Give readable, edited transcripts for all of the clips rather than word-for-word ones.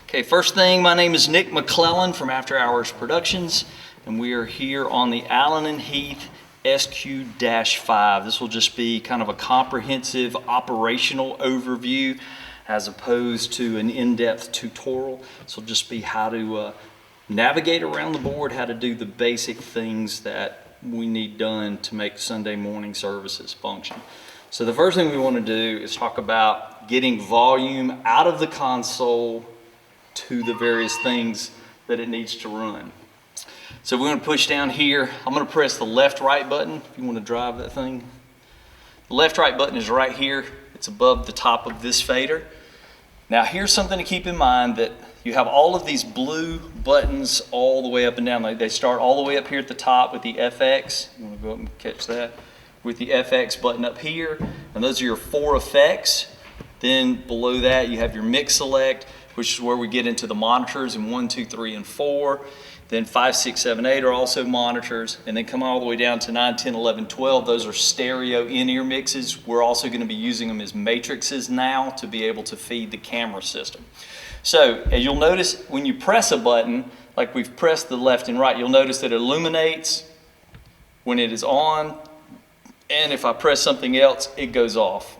Okay, first thing, my name is Nick McClellan from After Hours Productions, and we are here on the Allen and Heath SQ-5. This will just be kind of a comprehensive operational overview as opposed to an in-depth tutorial. This will just be how to navigate around the board, how to do the basic things that we need done to make Sunday morning services function. So the first thing we want to do is talk about getting volume out of the console to the various things that it needs to run. So we're going to push down here. I'm going to press the left-right button if you want to drive that thing. The left-right button is right here. It's above the top of this fader. Now here's something to keep in mind, that you have all of these blue buttons all the way up and down. They start all the way up here at the top with the FX. You want to go up and catch that? With the FX button up here. And those are your 4 effects. Then below that you have your mix select, which is where we get into the monitors in 1, 2, 3, and 4. Then 5, 6, 7, 8 are also monitors. And then come all the way down to 9, 10, 11, 12. Those are stereo in-ear mixes. We're also going to be using them as matrices now to be able to feed the camera system. So as you'll notice, when you press a button, like we've pressed the left and right, you'll notice that it illuminates when it is on. And if I press something else, it goes off.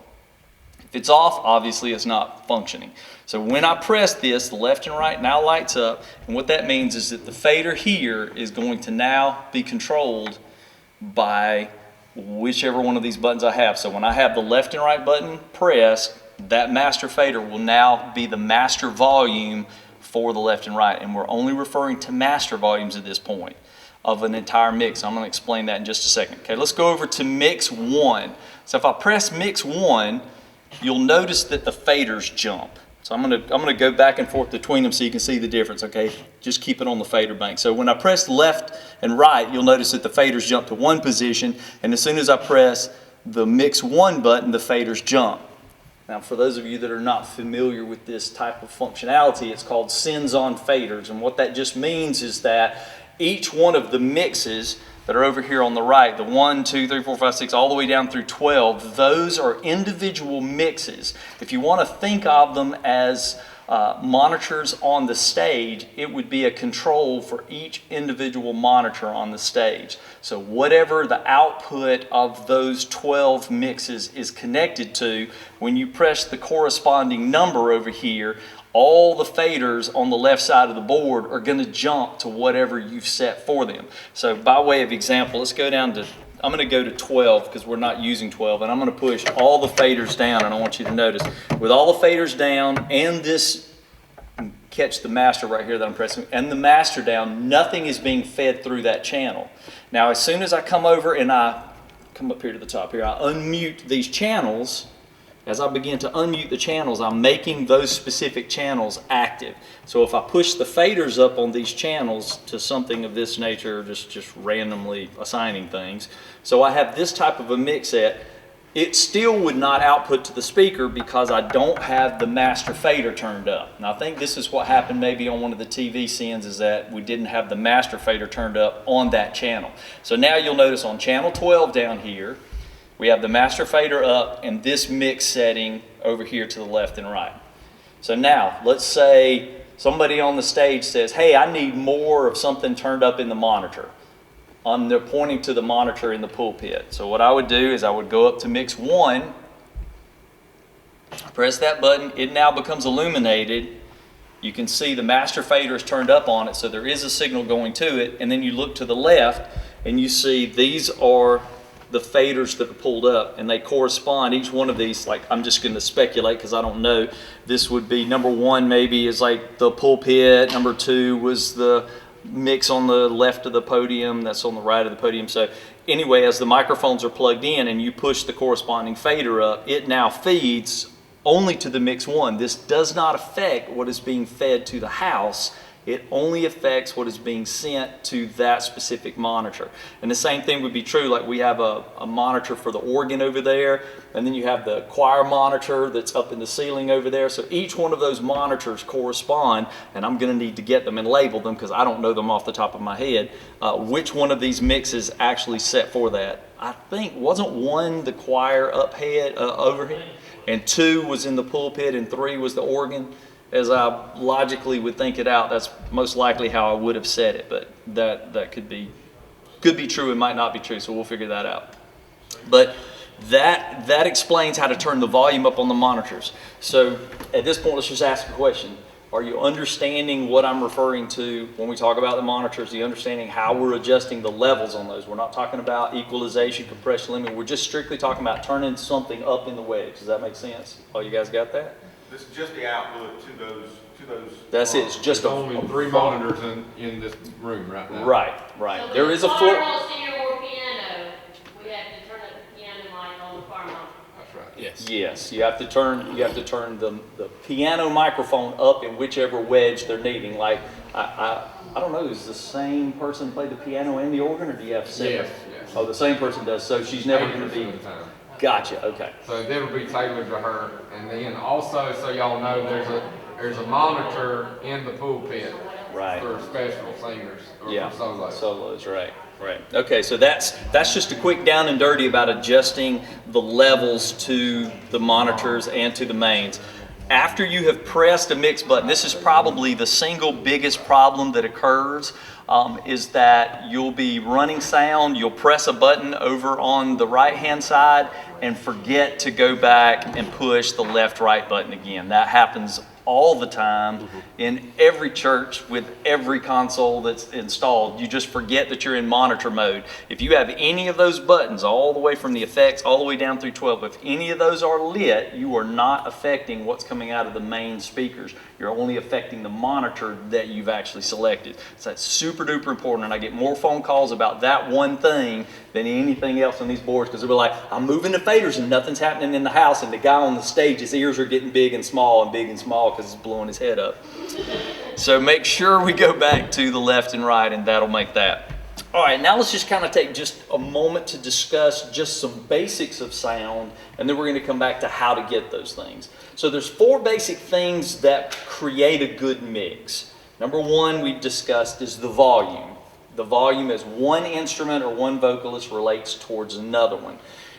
If it's off, obviously it's not functioning. So when I press this, the left and right now lights up, and what that means is that the fader here is going to now be controlled by whichever one of these buttons I have. So when I have the left and right button pressed, that master fader will now be the master volume for the left and right, and we're only referring to master volumes at this point of an entire mix. I'm going to explain that in just a second. Okay, let's go over to mix 1. So if I press mix 1, you'll notice that the faders jump. So I'm gonna go back and forth between them so you can see the difference, okay? Just keep it on the fader bank. So when I press left and right, you'll notice that the faders jump to one position, and as soon as I press the mix 1 button, the faders jump. Now for those of you that are not familiar with this type of functionality, it's called sends on faders, and what that just means is that each one of the mixes that are over here on the right, the 1, 2, 3, 4, 5, 6, all the way down through 12, those are individual mixes. If you want to think of them as monitors on the stage, it would be a control for each individual monitor on the stage. So whatever the output of those 12 mixes is connected to, when you press the corresponding number over here, all the faders on the left side of the board are going to jump to whatever you've set for them. So by way of example, let's go down to, I'm going to go to 12 because we're not using 12, and I'm going to push all the faders down, and I want you to notice, with all the faders down and this, catch the master right here that I'm pressing, and the master down, nothing is being fed through that channel. Now as soon as I come over and I come up here to the top here, I unmute these channels. As I begin to unmute the channels, I'm making those specific channels active. So if I push the faders up on these channels to something of this nature, just randomly assigning things, so I have this type of a mix set, it still would not output to the speaker because I don't have the master fader turned up. Now I think this is what happened maybe on one of the TV scenes, is that we didn't have the master fader turned up on that channel. So now you'll notice on channel 12 down here, we have the master fader up and this mix setting over here to the left and right. So now, let's say somebody on the stage says, hey, I need more of something turned up in the monitor. They're pointing to the monitor in the pulpit. So what I would do is I would go up to mix 1, press that button, it now becomes illuminated. You can see the master fader is turned up on it, so there is a signal going to it, and then you look to the left and you see these are the faders that are pulled up, and they correspond, each one of these, like I'm just going to speculate because I don't know, this would be number 1 maybe is like the pulpit, number 2 was the mix on the left of the podium, that's on the right of the podium. So anyway, as the microphones are plugged in and you push the corresponding fader up, it now feeds only to the mix 1. This does not affect what is being fed to the house. It only affects what is being sent to that specific monitor. And the same thing would be true, like we have a monitor for the organ over there, and then you have the choir monitor that's up in the ceiling over there. So each one of those monitors correspond, and I'm going to need to get them and label them because I don't know them off the top of my head, which one of these mixes actually set for that. I think, wasn't 1 the choir overhead, and 2 was in the pulpit, and 3 was the organ? as I logically would think it out, that's most likely how I would have said it, but that could be true, it might not be true, so we'll figure that out. But that explains how to turn the volume up on the monitors. So at this point, let's just ask a question. Are you understanding what I'm referring to when we talk about the monitors? Are you understanding how we're adjusting the levels on those? We're not talking about equalization, compression, limit. We're just strictly talking about turning something up in the wedge. Does that make sense? Oh, you guys got that? This is just the output to those. That's it. It's just only 3 monitors in this room right now. Right. So There is a full. full. Or piano, we have to turn up the piano mic on the car monitor. That's right. Yes, you have to turn the piano microphone up in whichever wedge they're needing. Like I don't know, is the same person play the piano and the organ, or do you have separate? Yes. Oh, the same person does. So she's never going to be. 80% of the time. Gotcha. Okay. So it'll be tailored to her. And then also, so y'all know, there's a monitor in the pulpit Right. for special singers or Yeah. for solos. Solos. Right. Okay. So that's just a quick down and dirty about adjusting the levels to the monitors and to the mains. After you have pressed a mix button, this is probably the single biggest problem that occurs, is that you'll be running sound, you'll press a button over on the right-hand side and forget to go back and push the left-right button again. That happens all the time in every church with every console that's installed. You just forget that you're in monitor mode. If you have any of those buttons, all the way from the effects all the way down through 12, if any of those are lit, you are not affecting what's coming out of the main speakers. You're only affecting the monitor that you've actually selected. So that's super duper important, and I get more phone calls about that one thing than anything else on these boards, because they'll be like, I'm moving the faders and nothing's happening in the house, and the guy on the stage, his ears are getting big and small because it's blowing his head up. So make sure we go back to the left and right, and that'll make that. All right, now let's just kind of take just a moment to discuss just some basics of sound, and then we're going to come back to how to get those things. So there's 4 basic things that create a good mix. Number 1 we've discussed is the volume. The volume as one instrument or one vocalist relates towards another one.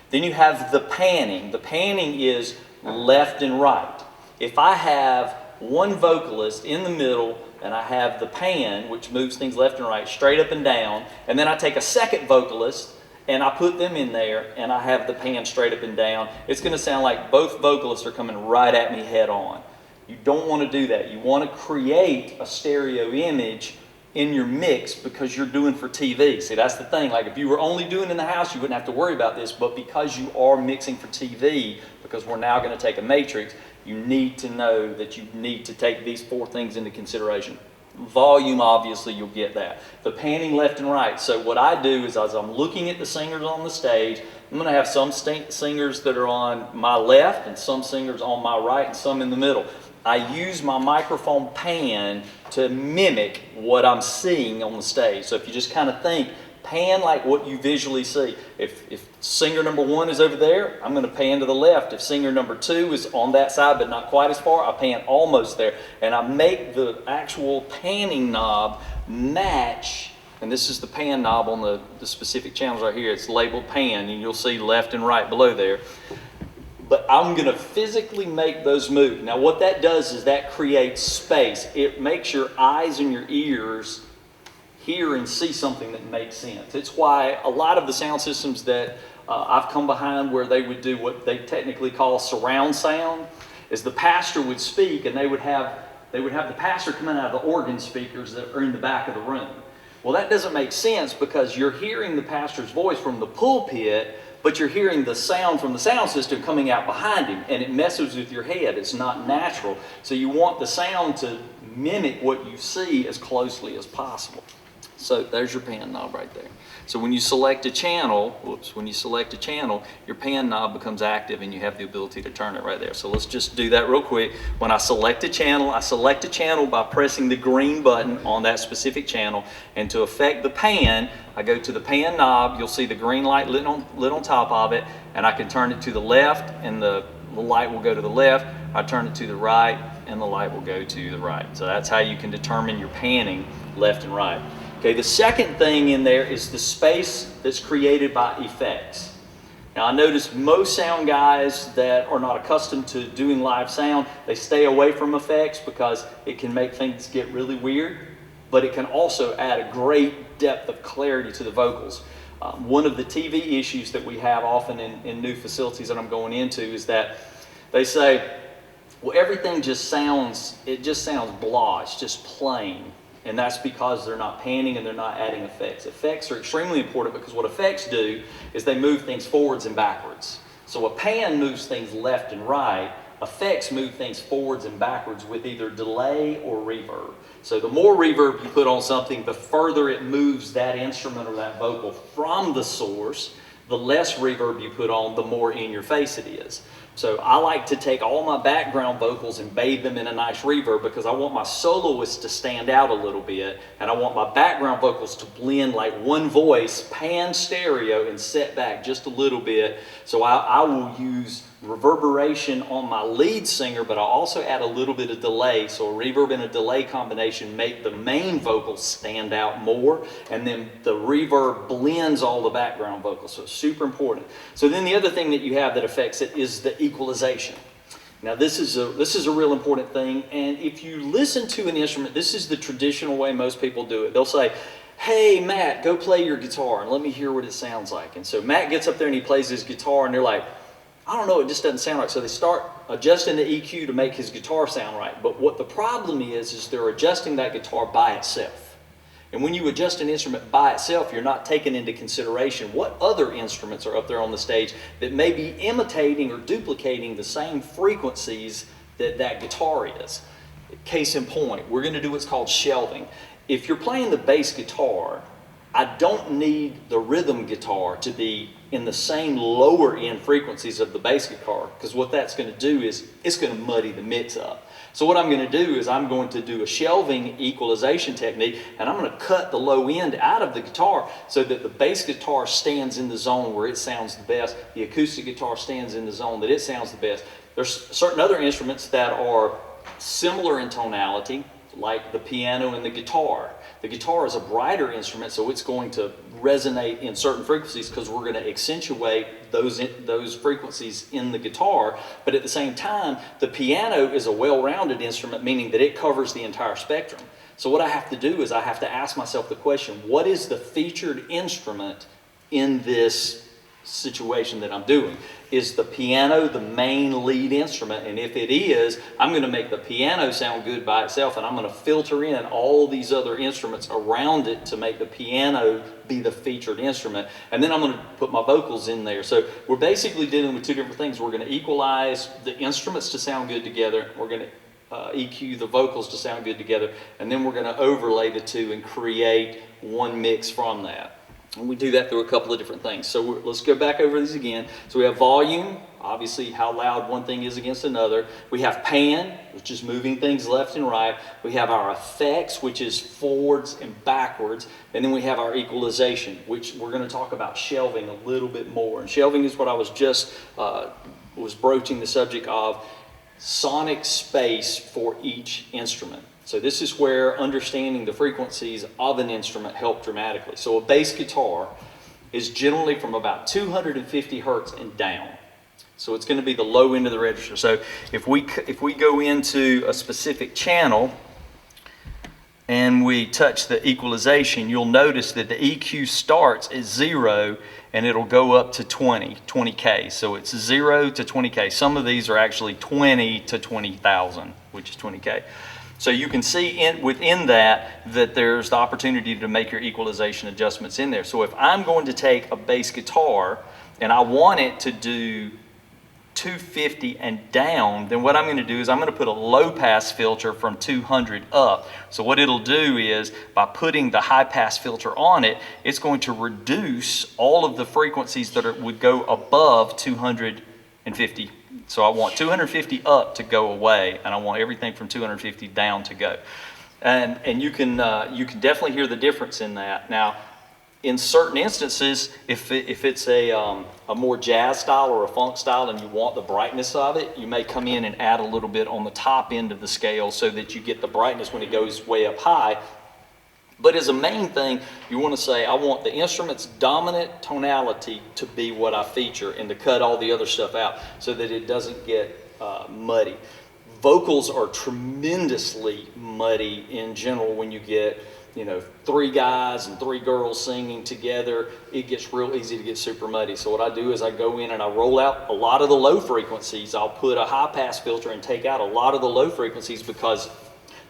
Then you have the panning. The panning is left and right. If I have one vocalist in the middle and I have the pan, which moves things left and right, straight up and down, and then I take a second vocalist and I put them in there and I have the pan straight up and down, it's going to sound like both vocalists are coming right at me head on. You don't want to do that. You want to create a stereo image in your mix because you're doing for TV. See, that's the thing. Like if you were only doing in the house, you wouldn't have to worry about this, but because you are mixing for TV, because we're now going to take a matrix, you need to know that you need to take these 4 things into consideration. Volume, obviously, you'll get that. The panning left and right. So what I do is as I'm looking at the singers on the stage, I'm going to have some singers that are on my left and some singers on my right and some in the middle. I use my microphone pan to mimic what I'm seeing on the stage. So if you just kind of think, pan like what you visually see. If singer number 1 is over there, I'm going to pan to the left. If singer number 2 is on that side but not quite as far, I pan almost there. And I make the actual panning knob match, and this is the pan knob on the specific channels right here. It's labeled pan, and you'll see left and right below there. But I'm going to physically make those move. Now what that does is that creates space. It makes your eyes and your ears hear and see something that makes sense. It's why a lot of the sound systems that I've come behind where they would do what they technically call surround sound is the pastor would speak and they would have the pastor coming out of the organ speakers that are in the back of the room. Well, that doesn't make sense because you're hearing the pastor's voice from the pulpit, but you're hearing the sound from the sound system coming out behind him, and it messes with your head. It's not natural. So you want the sound to mimic what you see as closely as possible. So there's your pan knob right there. So when you select a channel, your pan knob becomes active and you have the ability to turn it right there. So let's just do that real quick. When I select a channel by pressing the green button on that specific channel. And to affect the pan, I go to the pan knob. You'll see the green light lit on top of it. And I can turn it to the left and the light will go to the left. I turn it to the right and the light will go to the right. So that's how you can determine your panning left and right. Okay, the second thing in there is the space that's created by effects. Now I notice most sound guys that are not accustomed to doing live sound, they stay away from effects because it can make things get really weird, but it can also add a great depth of clarity to the vocals. One of the TV issues that we have often in new facilities that I'm going into is that they say, well, everything just sounds blah, it's just plain. And that's because they're not panning and they're not adding effects. Effects are extremely important because what effects do is they move things forwards and backwards. So a pan moves things left and right. Effects move things forwards and backwards with either delay or reverb. So the more reverb you put on something, the further it moves that instrument or that vocal from the source. The less reverb you put on, the more in your face it is. So I like to take all my background vocals and bathe them in a nice reverb because I want my soloist to stand out a little bit, and I want my background vocals to blend like one voice, pan stereo, and set back just a little bit. So I will use reverberation on my lead singer, but I also add a little bit of delay. So a reverb and a delay combination make the main vocals stand out more, and then the reverb blends all the background vocals. So it's super important. So then the other thing that you have that affects it is the equalization. Now this is a real important thing, and if you listen to an instrument, this is the traditional way most people do it. They'll say, hey Matt, go play your guitar and let me hear what it sounds like. And so Matt gets up there and he plays his guitar and they're like, I don't know, it just doesn't sound right. So they start adjusting the EQ to make his guitar sound right. But what the problem is they're adjusting that guitar by itself. And when you adjust an instrument by itself, you're not taking into consideration what other instruments are up there on the stage that may be imitating or duplicating the same frequencies that that guitar is. Case in point, we're going to do what's called shelving. If you're playing the bass guitar, I don't need the rhythm guitar to be in the same lower end frequencies of the bass guitar, because what that's going to do is it's going to muddy the mix up. So what I'm going to do is I'm going to do a shelving equalization technique, and I'm going to cut the low end out of the guitar so that the bass guitar stands in the zone where it sounds the best, the acoustic guitar stands in the zone that it sounds the best. There's certain other instruments that are similar in tonality, like the piano and the guitar. The guitar is a brighter instrument, so it's going to resonate in certain frequencies because we're going to accentuate those frequencies in the guitar. But at the same time, the piano is a well-rounded instrument, meaning that it covers the entire spectrum. So what I have to do is I have to ask myself the question, what is the featured instrument in this situation that I'm doing? Is the piano the main lead instrument? And if it is, I'm going to make the piano sound good by itself, and I'm going to filter in all these other instruments around it to make the piano be the featured instrument. And then I'm going to put my vocals in there. So we're basically dealing with two different things. We're going to equalize the instruments to sound good together. We're going to EQ the vocals to sound good together. And then we're going to overlay the two and create one mix from that. And we do that through a couple of different things. So let's go back over these again. So we have volume, obviously how loud one thing is against another. We have pan, which is moving things left and right. We have our effects, which is forwards and backwards. And then we have our equalization, which we're going to talk about shelving a little bit more. And shelving is what I was just was broaching the subject of sonic space for each instrument. So this is where understanding the frequencies of an instrument help dramatically. So a bass guitar is generally from about 250 hertz and down. So it's going to be the low end of the register. So if we go into a specific channel and we touch the equalization, you'll notice that the EQ starts at 0 and it'll go up to 20K. So it's 0 to 20K. Some of these are actually 20 to 20,000, which is 20K. So you can see within that there's the opportunity to make your equalization adjustments in there. So if I'm going to take a bass guitar and I want it to do 250 and down, then what I'm going to do is I'm going to put a low pass filter from 200 up. So what it'll do is by putting the high pass filter on it, it's going to reduce all of the frequencies that would go above 250. So I want 250 up to go away, and I want everything from 250 down to go. And you can definitely hear the difference in that. Now, in certain instances, if it's a more jazz style or a funk style and you want the brightness of it, you may come in and add a little bit on the top end of the scale so that you get the brightness when it goes way up high. But as a main thing, you want to say, I want the instrument's dominant tonality to be what I feature and to cut all the other stuff out so that it doesn't get muddy. Vocals are tremendously muddy in general when you get, 3 guys and 3 girls singing together. It gets real easy to get super muddy. So what I do is I go in and I roll out a lot of the low frequencies. I'll put a high pass filter and take out a lot of the low frequencies because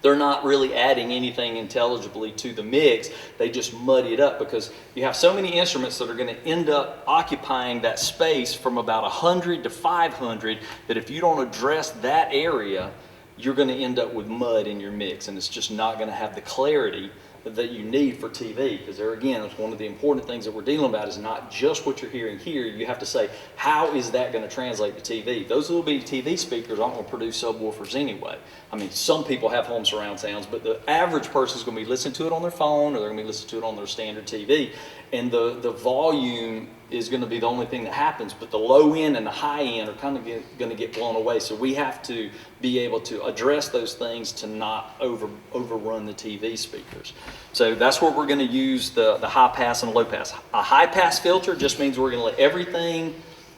they're not really adding anything intelligibly to the mix. They just muddy it up because you have so many instruments that are going to end up occupying that space from about 100 to 500 that if you don't address that area, you're going to end up with mud in your mix, and it's just not going to have the clarity that you need for TV, because there again, it's one of the important things that we're dealing about is not just what you're hearing here. You have to say, how is that going to translate to TV? Those little bitty TV speakers aren't going to produce subwoofers anyway. I mean, some people have home surround sounds, but the average person is going to be listening to it on their phone, or they're going to be listening to it on their standard TV, and the volume is going to be the only thing that happens, but the low end and the high end are kind of going to get blown away. So we have to be able to address those things to not overrun the TV speakers. So that's where we're going to use the high pass and the low pass. A high pass filter just means we're going to let everything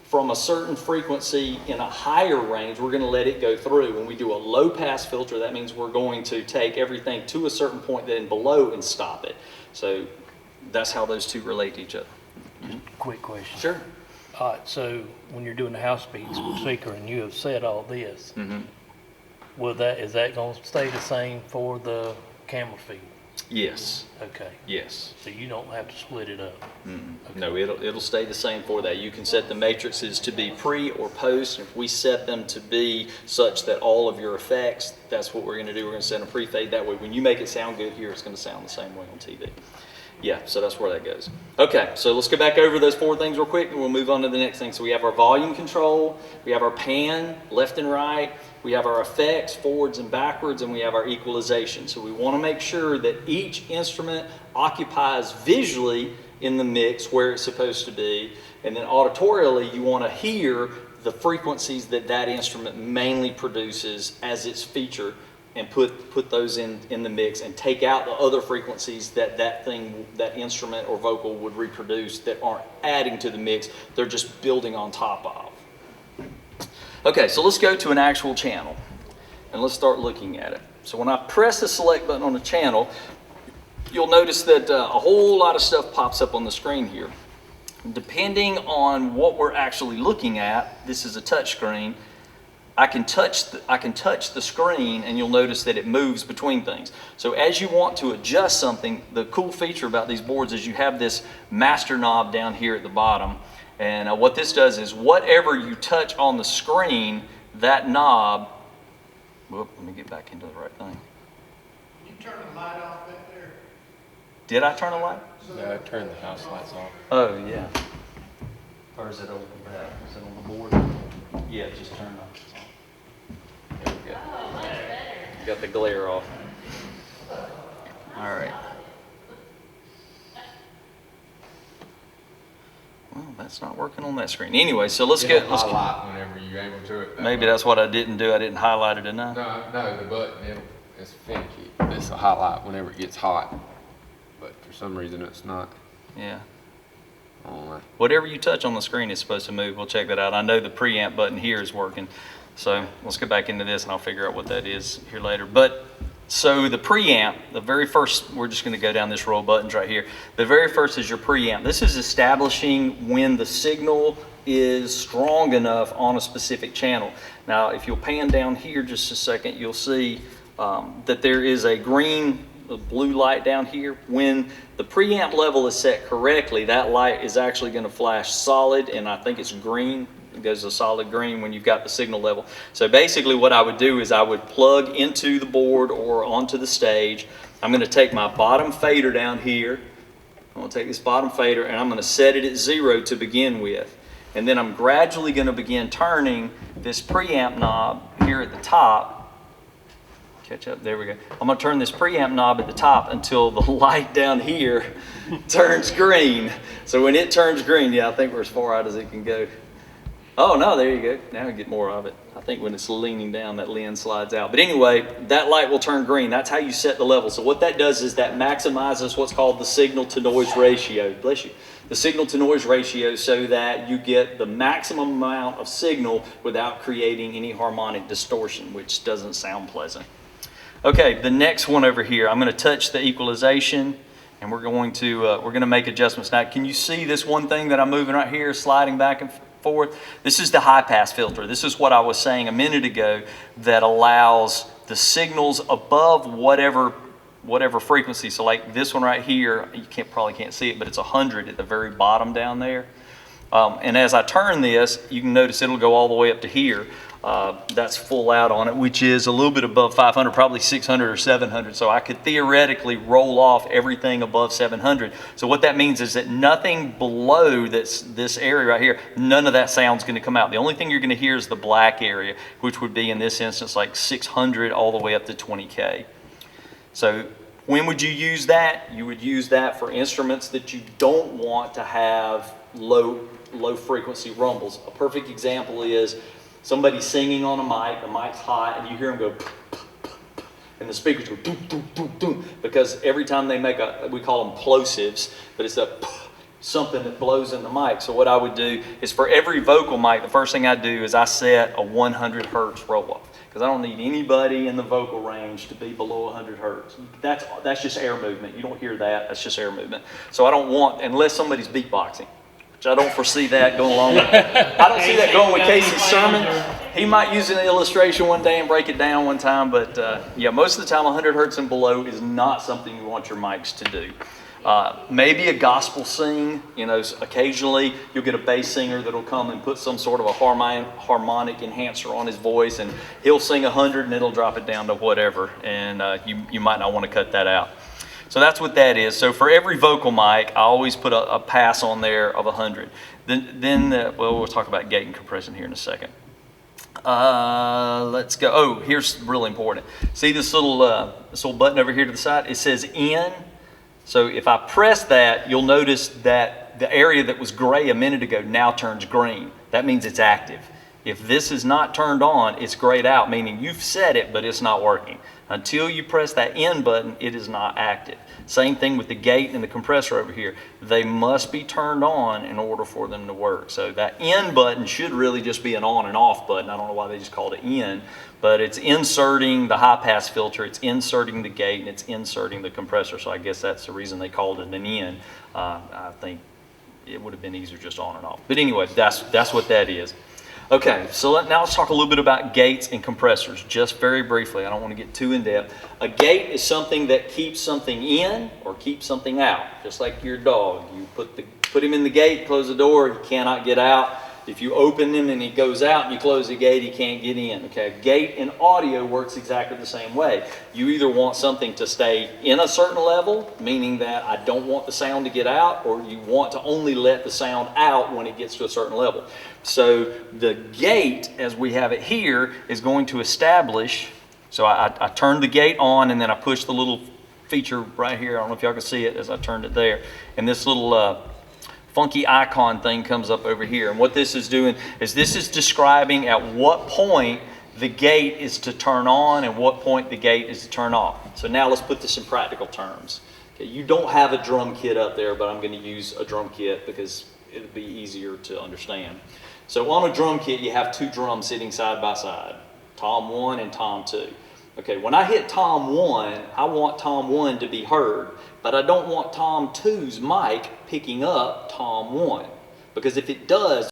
from a certain frequency in a higher range, we're going to let it go through. When we do a low pass filter, that means we're going to take everything to a certain point then below and stop it. So that's how those two relate to each other. Quick question. Sure. All right, so when you're doing the house speeds speaker and you have said all this, is that going to stay the same for the camera feed? Yes. Okay. Yes. So you don't have to split it up? Okay. No, it'll stay the same for that. You can set the matrices to be pre or post. If we set them to be such that all of your effects, that's what we're going to do. We're going to set a pre-fade. That way, when you make it sound good here, it's going to sound the same way on TV. Yeah, so that's where that goes. Okay, so let's go back over those 4 things real quick and we'll move on to the next thing. So we have our volume control, we have our pan, left and right, we have our effects, forwards and backwards, and we have our equalization. So we want to make sure that each instrument occupies visually in the mix where it's supposed to be, and then auditorially you want to hear the frequencies that that instrument mainly produces as its feature, and put those in the mix and take out the other frequencies that instrument or vocal would reproduce that aren't adding to the mix, they're just building on top of. Okay, so let's go to an actual channel and let's start looking at it. So when I press the select button on the channel, you'll notice that a whole lot of stuff pops up on the screen here. Depending on what we're actually looking at, this is a touch screen, I can touch the screen and you'll notice that it moves between things. So as you want to adjust something, the cool feature about these boards is you have this master knob down here at the bottom. And what this does is whatever you touch on the screen, that knob, whoop, let me get back into the right thing. You turn the light off back there? Did I turn the light? No, turn the house lights off. Oh, yeah. Or is it over there? Is it on the board? Yeah, just turn it off. There we go. Oh, much better. Got the glare off. All right. Well, that's not working on that screen. Anyway, so let's It'll highlight whenever you're able to. Maybe that's what I didn't do. I didn't highlight it enough. No, the button, it's finicky. It's a highlight whenever it gets hot. But for some reason it's not Yeah. on. Whatever you touch on the screen is supposed to move. We'll check that out. I know the preamp button here is working. So let's go back into this and I'll figure out what that is here later. But so the preamp, the very first, we're just going to go down this row of buttons right here. The very first is your preamp. This is establishing when the signal is strong enough on a specific channel. Now, if you'll pan down here just a second, you'll see that there is a blue light down here. When the preamp level is set correctly, that light is actually going to flash solid, and I think it's green. It goes to solid green when you've got the signal level. So basically what I would do is I would plug into the board or onto the stage. I'm going to take my bottom fader down here. I'm going to take this bottom fader and I'm going to set it at 0 to begin with. And then I'm gradually going to begin turning this preamp knob here at the top. Catch up, there we go. I'm going to turn this preamp knob at the top until the light down here turns green. So when it turns green, yeah, I think we're as far out as it can go. Oh, no, there you go. Now you get more of it. I think when it's leaning down, that lens slides out. But anyway, that light will turn green. That's how you set the level. So what that does is that maximizes what's called the signal to noise ratio. Bless you. The signal to noise ratio, so that you get the maximum amount of signal without creating any harmonic distortion, which doesn't sound pleasant. Okay, the next one over here, I'm going to touch the equalization, and we're going to make adjustments. Now, can you see this one thing that I'm moving right here, sliding back and forth? This is the high pass filter. This is what I was saying a minute ago that allows the signals above whatever frequency. So like this one right here, you probably can't see it, but it's 100 at the very bottom down there. And as I turn this, you can notice it'll go all the way up to here. That's full out on it, which is a little bit above 500, probably 600 or 700. So I could theoretically roll off everything above 700. So what that means is that nothing below this area right here, none of that sound's going to come out. The only thing you're going to hear is the black area, which would be in this instance like 600 all the way up to 20K. So when would you use that? You would use that for instruments that you don't want to have low frequency rumbles. A perfect example is somebody singing on a mic, the mic's hot, and you hear them go, and the speakers go, doom, doom, doom, doom, because every time they make we call them plosives, but it's something that blows in the mic. So what I would do is for every vocal mic, the first thing I do is I set a 100 hertz roll off, because I don't need anybody in the vocal range to be below 100 hertz. That's just air movement. You don't hear that. That's just air movement. So I don't want, unless somebody's beatboxing, which I don't foresee that going along with. I don't see that going with Casey's sermon. He might use an illustration one day and break it down one time, but yeah, most of the time 100 hertz and below is not something you want your mics to do. Maybe a gospel sing, occasionally you'll get a bass singer that'll come and put some sort of a harmonic enhancer on his voice, and he'll sing 100 and it'll drop it down to whatever, and you might not want to cut that out. So that's what that is. So for every vocal mic, I always put a pass on there of 100. Then we'll talk about gate and compression here in a second. Let's go. Oh, here's really important. See this little button over here to the side? It says in. So if I press that, you'll notice that the area that was gray a minute ago now turns green. That means it's active. If this is not turned on, it's grayed out, meaning you've set it, but it's not working. Until you press that in button, it is not active. Same thing with the gate and the compressor over here. They must be turned on in order for them to work. So that in button should really just be an on and off button. I don't know why they just called it in, but it's inserting the high pass filter, it's inserting the gate, and it's inserting the compressor. So I guess that's the reason they called it an in. I think it would have been easier just on and off. But anyway, that's what that is. Okay, so now let's talk a little bit about gates and compressors, just very briefly. I don't want to get too in depth. A gate is something that keeps something in or keeps something out, just like your dog. You put him in the gate, close the door, he cannot get out. If you open him and he goes out and you close the gate, he can't get in. Okay, gate in audio works exactly the same way. You either want something to stay in a certain level, meaning that I don't want the sound to get out, or you want to only let the sound out when it gets to a certain level. So the gate, as we have it here, is going to establish, so I turned the gate on and then I pushed the little feature right here. I don't know if y'all can see it as I turned it there. And this little funky icon thing comes up over here. And what this is doing is this is describing at what point the gate is to turn on and what point the gate is to turn off. So now let's put this in practical terms. Okay, you don't have a drum kit up there, but I'm going to use a drum kit because it'll be easier to understand. So on a drum kit, you have two drums sitting side by side, tom 1 and tom 2. Okay, when I hit tom 1, I want tom 1 to be heard, but I don't want tom 2's mic picking up tom 1, because if it does,